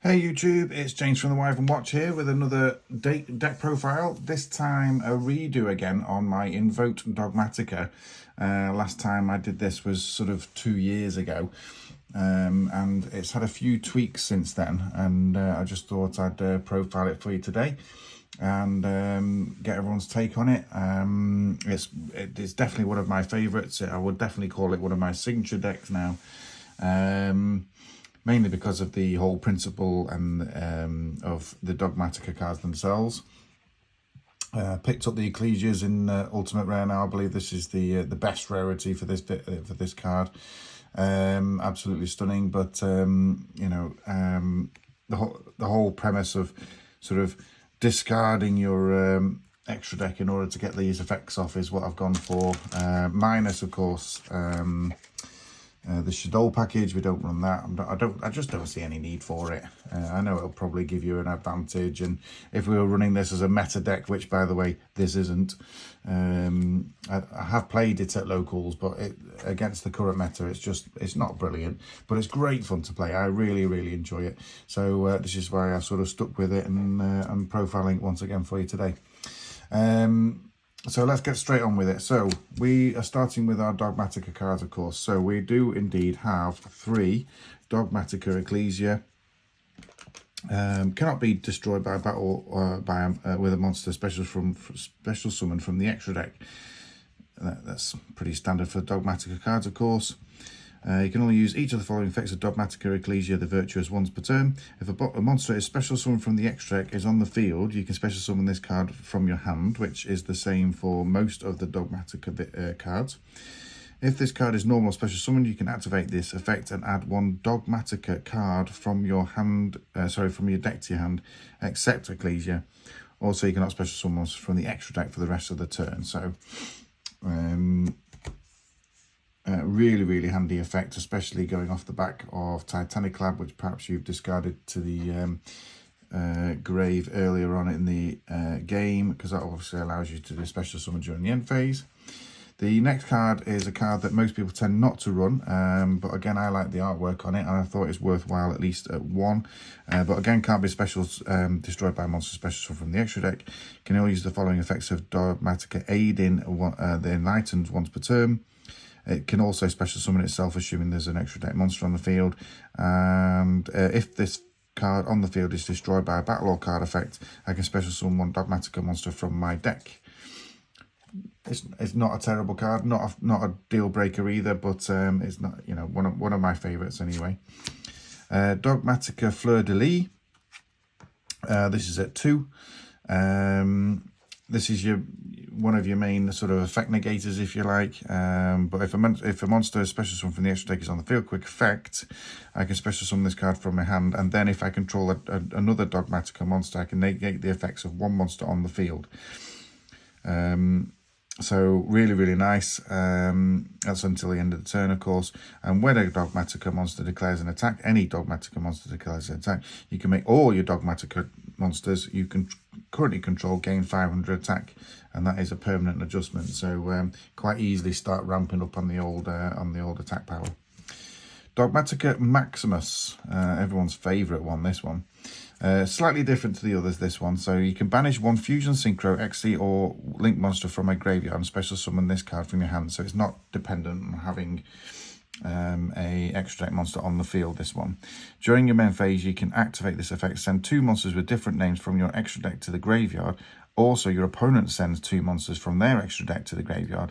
Hey YouTube, it's James from the Wife and Watch here with another deck profile. This time a redo again on my Invoked Dogmatika. Last time I did this was sort of 2 years ago, and it's had a few tweaks since then, and I just thought I'd profile it for you today and get everyone's take on it. It's definitely one of my favourites. I would definitely call it one of my signature decks now. Mainly because of the whole principle and of the Dogmatika cards themselves. Picked up the Ecclesias in Ultimate Rare now. I believe this is the best rarity for this card. Absolutely stunning, but you know, the whole premise of sort of discarding your extra deck in order to get these effects off is what I've gone for. Minus, of course, the Shadow package. We don't run that. I just don't see any need for it. I know it'll probably give you an advantage, and if we were running this as a meta deck, which by the way this isn't, I have played it at locals, but against the current meta, it's not brilliant, but it's great fun to play. I really enjoy it. So this is why I sort of stuck with it, and I'm profiling it once again for you today. So let's get straight on with it. So we are starting with our Dogmatika cards, of course. So we do indeed have 3 Dogmatika Ecclesia. Cannot be destroyed by a battle with a monster special summon from the extra deck. That's pretty standard for Dogmatika cards, of course. You can only use each of the following effects of Dogmatika Ecclesia, the virtuous, once per turn. If a monster is special summoned from the extra deck is on the field, you can special summon this card from your hand, which is the same for most of the Dogmatika cards. If this card is normal special summoned, you can activate this effect and add 1 Dogmatika card from your hand, from your deck to your hand, except Ecclesia. Also, you cannot special summon from the extra deck for the rest of the turn. So, really handy effect, especially going off the back of Titanic Lab, which perhaps you've discarded to the grave earlier on in the game, because that obviously allows you to do special summon during the end phase. The next card is a card that most people tend not to run, but again, I like the artwork on it, and I thought it's worthwhile at least at 1. But again, can't be special destroyed by a monster special from the extra deck. Can only use the following effects of Dogmatika: aid in the Enlightened once per turn. It can also special summon itself, assuming there's an extra deck monster on the field. And if this card on the field is destroyed by a battle or card effect, I can special summon 1 Dogmatika monster from my deck. It's not a terrible card, not a deal breaker either, but it's not, you know, one of my favourites anyway. Dogmatika Fleur de Lis. This is at 2. This is one of your main sort of effect negators, if you like. But if a monster special summon from the extra deck is on the field, quick effect, I can special summon this card from my hand, and then if I control another Dogmatika monster, I can negate the effects of 1 monster on the field. So really nice. That's until the end of the turn, of course. And when a Dogmatika monster declares an attack, any Dogmatika monster declares an attack, you can make all your Dogmatika monsters you can currently control gain 500 attack, and that is a permanent adjustment. So quite easily start ramping up on the old attack power. Dogmatika Maximus, everyone's favourite one, this one. Slightly different to the others, this one. So you can banish 1 Fusion, Synchro, XC or Link monster from a graveyard and special summon this card from your hand. So it's not dependent on having a extra deck monster on the field, this one. During your main phase, you can activate this effect, send 2 monsters with different names from your extra deck to the graveyard. Also, your opponent sends 2 monsters from their extra deck to the graveyard.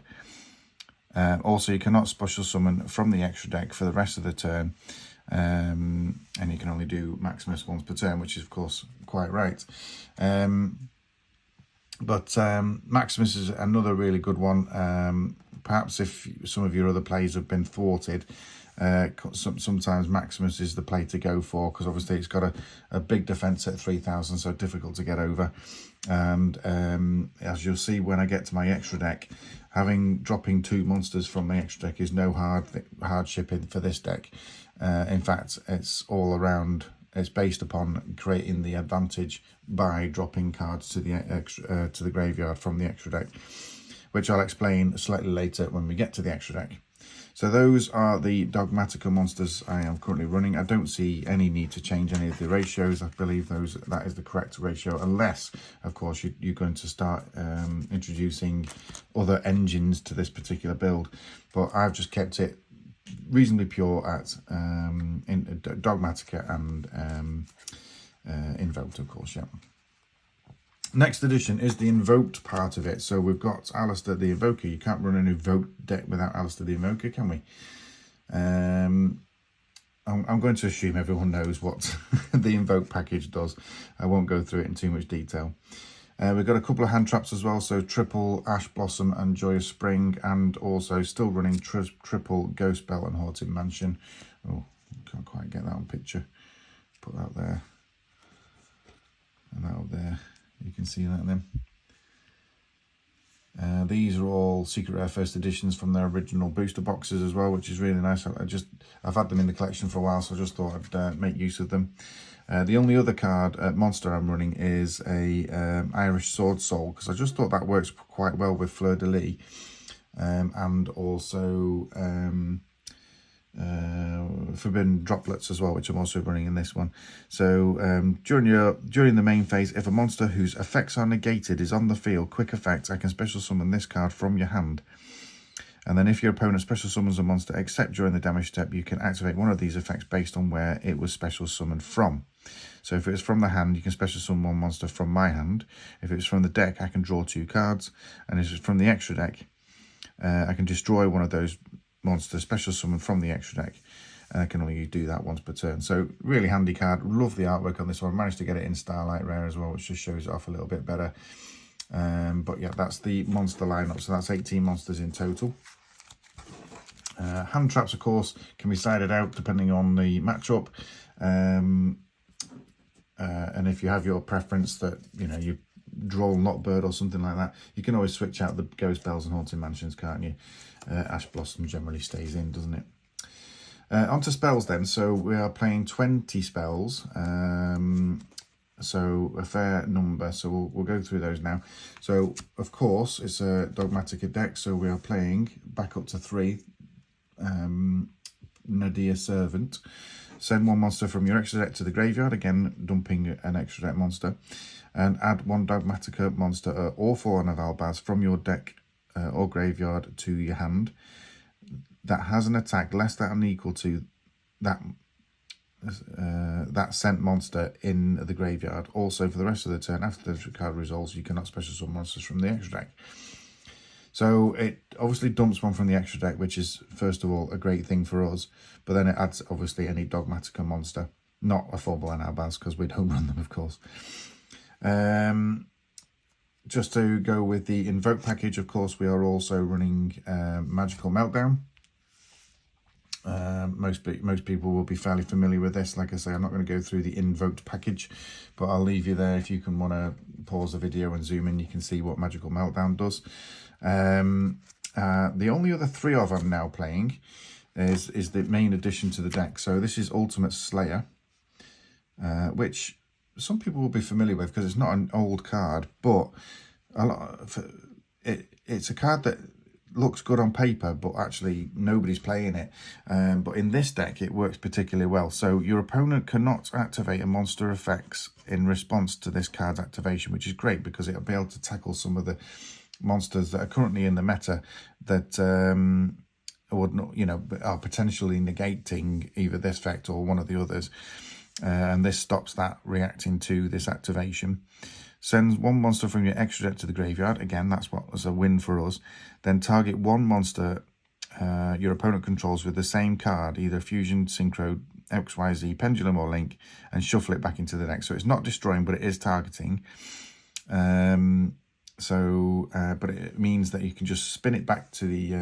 Also, you cannot special summon from the extra deck for the rest of the turn. And you can only do Maximus once per turn, which is of course quite right. But Maximus is another really good one. Perhaps if some of your other plays have been thwarted, sometimes Maximus is the play to go for, because obviously it's got a big defense at 3,000, so difficult to get over. And as you'll see when I get to my extra deck, dropping 2 monsters from my extra deck is no hardship for this deck. In fact, it's all around. It's based upon creating the advantage by dropping cards to the graveyard from the extra deck, which I'll explain slightly later when we get to the extra deck. So those are the Dogmatika monsters I am currently running. I don't see any need to change any of the ratios. I believe that is the correct ratio, unless, of course, you're going to start introducing other engines to this particular build. But I've just kept it reasonably pure at in Dogmatika and Invoked, of course, yeah. Next edition is the Invoked part of it. So we've got Alistair the Invoker. You can't run an Invoked deck without Alistair the Invoker, can we? I'm going to assume everyone knows what the Invoke package does. I won't go through it in too much detail. We've got a couple of hand traps as well. So triple Ash Blossom and Joyous Spring, and also still running triple Ghost Bell and Haunted Mansion. Oh, can't quite get that on picture. Put that there. And that up there. You can see that then. These are all Secret Rare First Editions from their original booster boxes as well, which is really nice. I've had them in the collection for a while, so I just thought I'd make use of them. The only other card monster I'm running is a Irish Sword Soul, because I just thought that works quite well with Fleur de Lis, and also Forbidden Droplets as well, which I'm also running in this one. So during the main phase, if a monster whose effects are negated is on the field, quick effect, I can special summon this card from your hand. And then if your opponent special summons a monster, except during the damage step, you can activate one of these effects based on where it was special summoned from. So if it's from the hand, you can special summon one monster from my hand. If it's from the deck, I can draw 2 cards. And if it's from the extra deck, I can destroy one of those monster special summon from the extra deck, and I can only do that once per turn. So really handy card. Love the artwork on this one. Managed to get it in Starlight Rare as well, which just shows it off a little bit better. But yeah, that's the monster lineup. So that's 18 monsters in total. Hand traps, of course, can be sided out depending on the matchup. And if you have your preference that, you know, you Droll Knockbird or something like that, you can always switch out the Ghost Bells and Haunted Mansions, can't you? Ash Blossom generally stays in, doesn't it? Onto spells then. So we are playing 20 spells, so a fair number. So we'll go through those now. So of course it's a Dogmatika deck, so we are playing back up to 3. Nadir Servant. Send 1 monster from your extra deck to the graveyard, again dumping an extra deck monster, and add 1 Dogmatika monster or 4 Navalbaz from your deck or graveyard to your hand that has an attack less than or equal to that sent monster in the graveyard. Also, for the rest of the turn after the card resolves, you cannot special summon monsters from the extra deck. So it obviously dumps one from the extra deck, which is, first of all, a great thing for us. But then it adds, obviously, any Dogmatika monster. Not a 4-ball Albaz, because we don't run them, of course. Just to go with the Invoke package, of course, we are also running Magical Meltdown. Most people will be fairly familiar with this. Like I say, I'm not going to go through the Invoked package, but I'll leave you there. If you can want to pause the video and zoom in, you can see what Magical Meltdown does. The only other 3 of I'm now playing is the main addition to the deck. So this is Ultimate Slayer, which some people will be familiar with because it's not an old card, but it's a card that looks good on paper, but actually nobody's playing it. But in this deck, it works particularly well. So your opponent cannot activate a monster effects in response to this card's activation, which is great because it'll be able to tackle some of the monsters that are currently in the meta that would not, you know, are potentially negating either this effect or one of the others. And this stops that reacting to this activation. Sends 1 monster from your extra deck to the graveyard. Again, that's what was a win for us. Then target 1 monster your opponent controls with the same card, either Fusion, Synchro, XYZ, Pendulum or Link, and shuffle it back into the deck. So it's not destroying, but it is targeting. But it means that you can just spin it back to the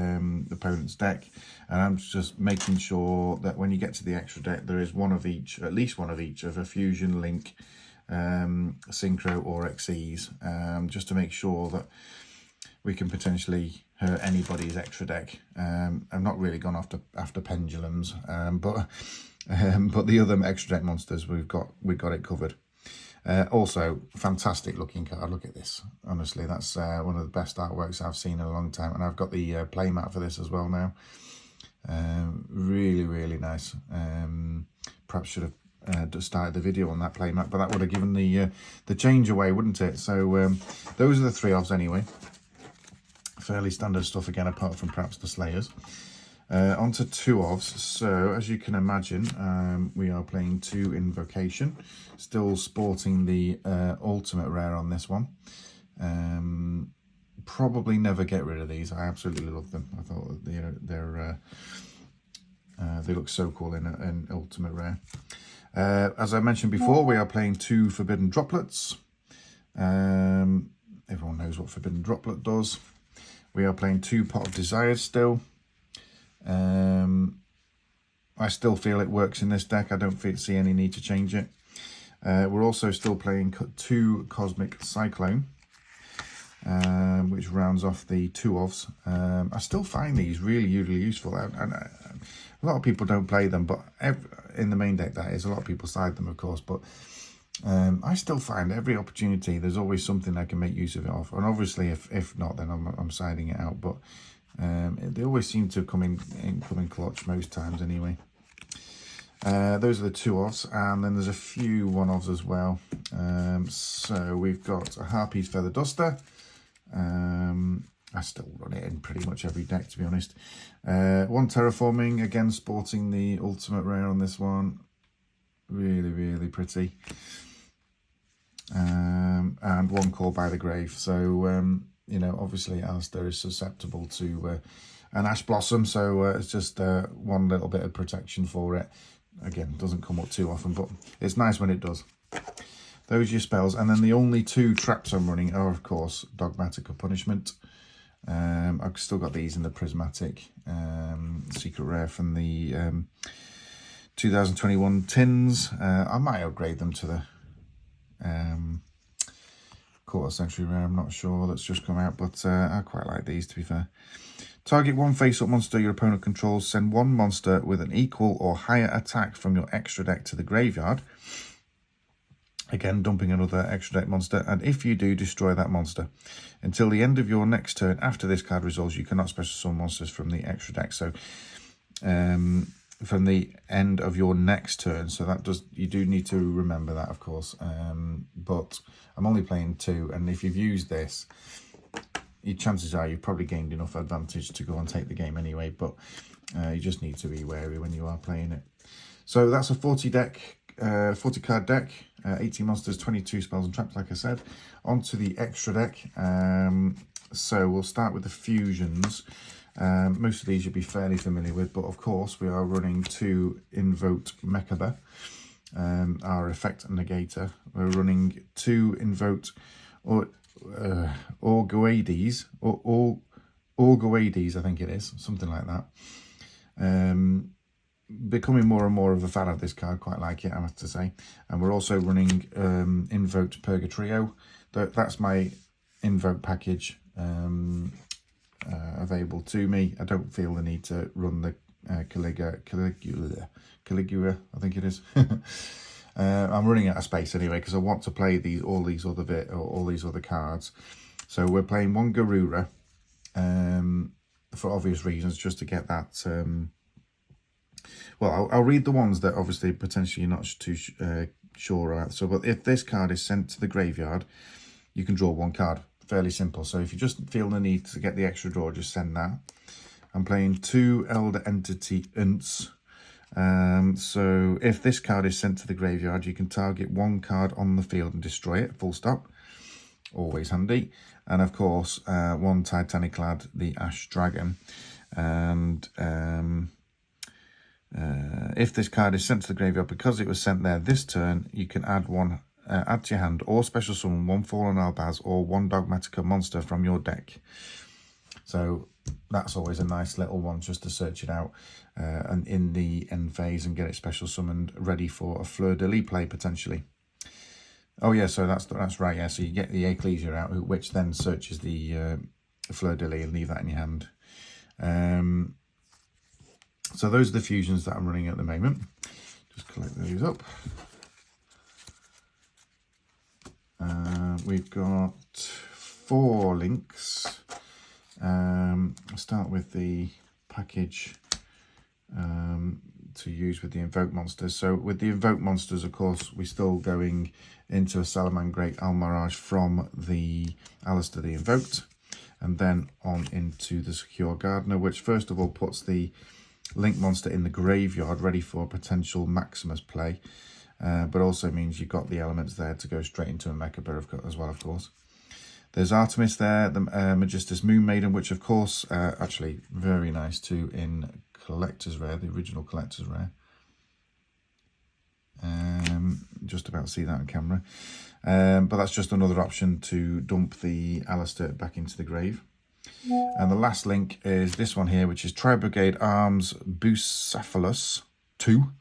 opponent's deck, and I'm just making sure that when you get to the extra deck, there is one of each, at least one of each, of a Fusion, Link, Synchro or Xyz, just to make sure that we can potentially hurt anybody's extra deck. I've not really gone after pendulums, but the other extra deck monsters, we've got it covered. Also, fantastic looking card. Look at this. Honestly, that's one of the best artworks I've seen in a long time. And I've got the playmat for this as well now. Really nice. Perhaps should have just started the video on that playmat, but that would have given the change away, wouldn't it? So those are the 3 offs anyway. Fairly standard stuff again, apart from perhaps the Slayers. On to 2 offs. So as you can imagine, we are playing 2 Invocation, still sporting the ultimate rare on this one. Probably never get rid of these. I absolutely love them. I thought they look so cool in an ultimate rare. As I mentioned before, we are playing 2 Forbidden Droplets. Everyone knows what Forbidden Droplet does. We are playing 2 Pot of Desires still. I still feel it works in this deck. I don't see any need to change it. We're also still playing 2 Cosmic Cyclone, which rounds off the 2 offs. I still find these really useful. And a lot of people don't play them, but in the main deck, that is, a lot of people side them, of course. But I still find every opportunity, there's always something I can make use of it off. And obviously, if not, then I'm siding it out. But they always seem to come in clutch most times anyway. Those are the 2 offs, and then there's a few 1 offs as well. So we've got a Harpy's Feather Duster. I still run it in pretty much every deck, to be honest. 1 Terraforming, again sporting the ultimate rare on this one. Really pretty. And 1 Call by the Grave. So you know, obviously Alistair is susceptible to an Ash Blossom, so it's just 1 little bit of protection for it. Again, doesn't come up too often, but it's nice when it does. Those are your spells. And then the only 2 traps I'm running are, of course, Dogmatika Punishment. I've still got these in the Prismatic Secret Rare from the 2021 tins. I might upgrade them to the Quarter Century Rare, I'm not sure, that's just come out, but I quite like these, to be fair. Target 1 face-up monster your opponent controls. Send 1 monster with an equal or higher attack from your extra deck to the graveyard. Again, dumping another extra deck monster, and if you do, destroy that monster. Until the end of your next turn after this card resolves, you cannot special summon monsters from the extra deck. So, from the end of your next turn, so that does, you do need to remember that, of course. But I'm only playing 2, and if you've used this, your chances are you've probably gained enough advantage to go and take the game anyway, but you just need to be wary when you are playing it. So that's a 40 card deck, 18 monsters, 22 spells and traps, like I said. Onto the extra deck. So we'll start with the fusions. Most of these you'll be fairly familiar with, but of course we are running 2 Invoked Mechaba, our effect negator. We're running 2 Invoked Orgoades, I think it is, something like that. Becoming more and more of a fan of this card, quite like it, I have to say. And we're also running Invoked Purgatrio. That's my Invoke package available to me. I don't feel the need to run the Caligula, I think it is. I'm running out of space anyway because I want to play all these other cards. So we're playing 1 Garura for obvious reasons, just to get that. Well, I'll read the ones that obviously potentially you're not too sure about. So, but if this card is sent to the graveyard, you can draw 1 card. Fairly simple. So if you just feel the need to get the extra draw, just send that. I'm playing 2 Elder Entity Unts. So if this card is sent to the graveyard, you can target 1 card on the field and destroy it, full stop. Always handy. And of course, 1 Titaniclad, the Ash Dragon. And if this card is sent to the graveyard, because it was sent there this turn, you can add to your hand or special summon 1 Fallen Albaz or 1 Dogmatika monster from your deck. So that's always a nice little one just to search it out and in the end phase and get it special summoned, ready for a Fleur de Lis play potentially. Oh yeah, so that's right. Yeah, so you get the Ecclesia out, which then searches the Fleur de Lis and leave that in your hand. So those are the fusions that I'm running at the moment. Just collect those up. We've got 4 links. I'll start with the package to use with the Invoked monsters. So with the Invoked monsters, of course, we're still going into a Salamangreat Almirage from the Alistair the Invoked, and then on into the Secure Gardener, which first of all puts the Link monster in the graveyard ready for potential Maximus play, but also means you've got the elements there to go straight into a Mecha as well, of course. There's Artemis there, the Magistus Moon Maiden, which of course, actually very nice too in Collector's Rare, the original Collector's Rare. Just about to see that on camera. But that's just another option to dump the Alistair back into the grave. And the last link is this one here, which is Tri-Brigade Arms Bucephalus 2.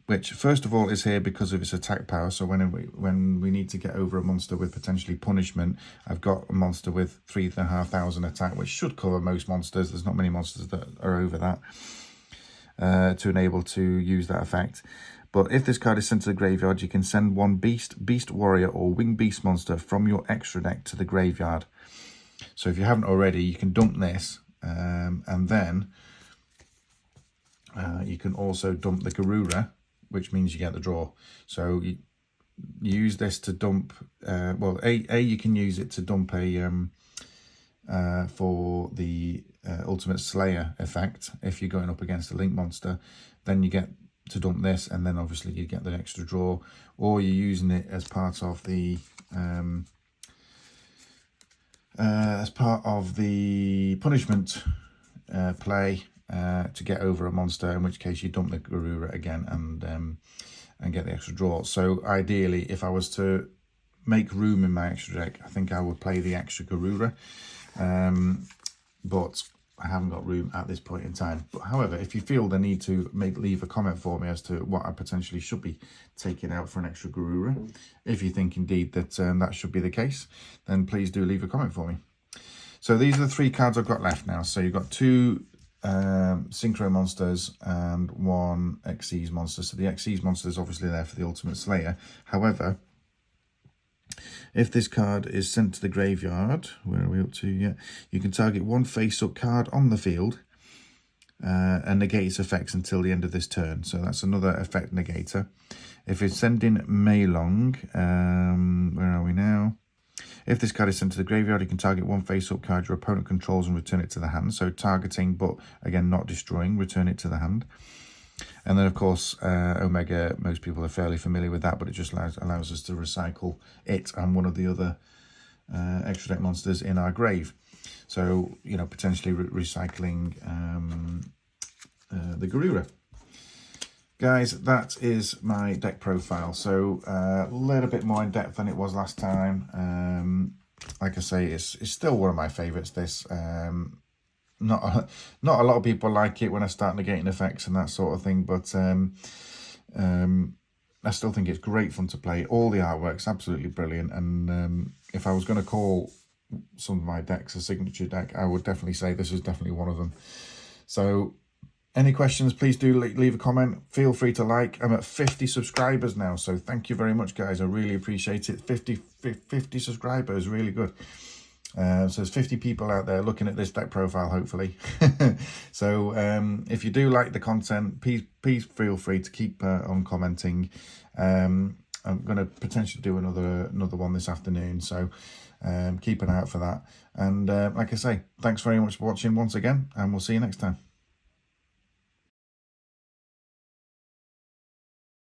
Which first of all is here because of its attack power. So when we need to get over a monster with potentially punishment, I've got a monster with 3,500 attack, which should cover most monsters. There's not many monsters that are over that to enable to use that effect. But if this card is sent to the graveyard, you can send one Beast Warrior or Winged Beast monster from your extra deck to the graveyard. So if you haven't already, you can dump this and then you can also dump the Garura, which means you get the draw. So you use this to dump, well, you can use it to dump a, for the Ultimate Slayer effect. If you're going up against a Link monster, then you get to dump this, and then obviously you get the extra draw, or you're using it as part of the, punishment play, to get over a monster, in which case you dump the Garura again and get the extra draw. So ideally, if I was to make room in my extra deck, I think I would play the extra Garura, but I haven't got room at this point in time. But however, if you feel the need to leave a comment for me as to what I potentially should be taking out for an extra Garura, if you think indeed that that should be the case, then please do leave a comment for me. So these are the 3 cards I've got left now. So you've got 2 Synchro monsters and 1 Xyz monster. So the Xyz monster is obviously there for the Ultimate Slayer. However, if this card is sent to the graveyard, where are we up to? Yeah, you can target 1 face-up card on the field and negate its effects until the end of this turn. So that's another effect negator. If it's sending Meilong, where are we now? If this card is sent to the graveyard, you can target 1 face-up card your opponent controls and return it to the hand. So targeting, but again, not destroying, return it to the hand. And then, of course, Omega, most people are fairly familiar with that, but it just allows us to recycle it and one of the other extra deck monsters in our grave. So, you know, potentially recycling the Garura. Guys, that is my deck profile. So a little bit more in depth than it was last time. Like I say, it's still one of my favourites, this. Not a lot of people like it when I start negating effects and that sort of thing, but I still think it's great fun to play. All the artwork's absolutely brilliant, and if I was going to call some of my decks a signature deck, I would definitely say this is definitely one of them. So any questions, please do leave a comment. Feel free to like. I'm at 50 subscribers now, so thank you very much, guys. I really appreciate it. 50 subscribers, really good. So there's 50 people out there looking at this deck profile, hopefully. So if you do like the content, please feel free to keep on commenting. I'm going to potentially do another one this afternoon, so keep an eye out for that. And like I say, thanks very much for watching once again, and we'll see you next time.